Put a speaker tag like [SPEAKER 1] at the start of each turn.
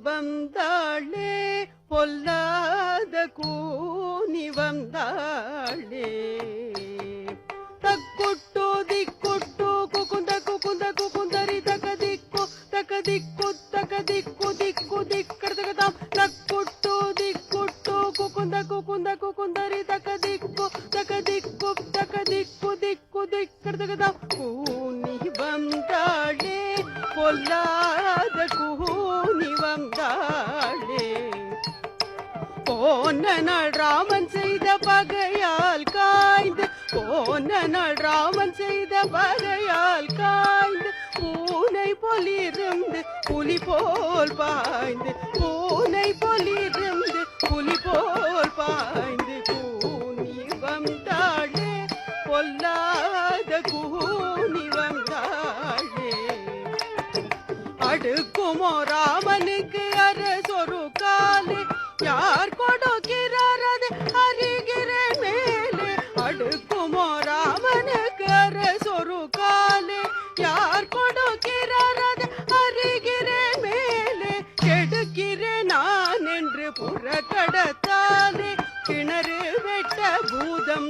[SPEAKER 1] வந்தாளே பொல்லாத கூனி வந்தாளே தக்குட்டு திக்குட்டு குகுந்த குகுந்த குகுந்தரி தகதிக்கு தகதிக்கு தகதிக்கு திக்கு திக்கடதகதாம் தக்குட்டு திக்குட்டு குகுந்த குகுந்த குகுந்தரி தகதிக்கு தகதிக்கு தகதிக்கு திக்கு திக்கடதகதாம் கூனி வந்தாளே பொல்லாத கூனி வந்தாளே போன நாள் ராமன் செய்த பகையால் காய்ந்து போன நாள் ராமன் செய்த பகையால் காய்ந்து பூனை பொலிருந்து புலி போல் பாய்ந்து பூனை பொலிருந்து புலி போல் பாய்ந்து கூனி வந்தாளே பொல்லாத கூனி வந்தாளே அடுக்குமோ ராமனுக்கு அரசொரு காலே யார் கொடுக்கிறார் அது அறிகிறேன் மேலே அடுக்குமோ ராமனுக்கு அரசொரு காலே யார் கொடுக்கிறார் அது அறிகிறேன் மேலே கெடுக்கிறேன் நான் என்று புறக்கடத்த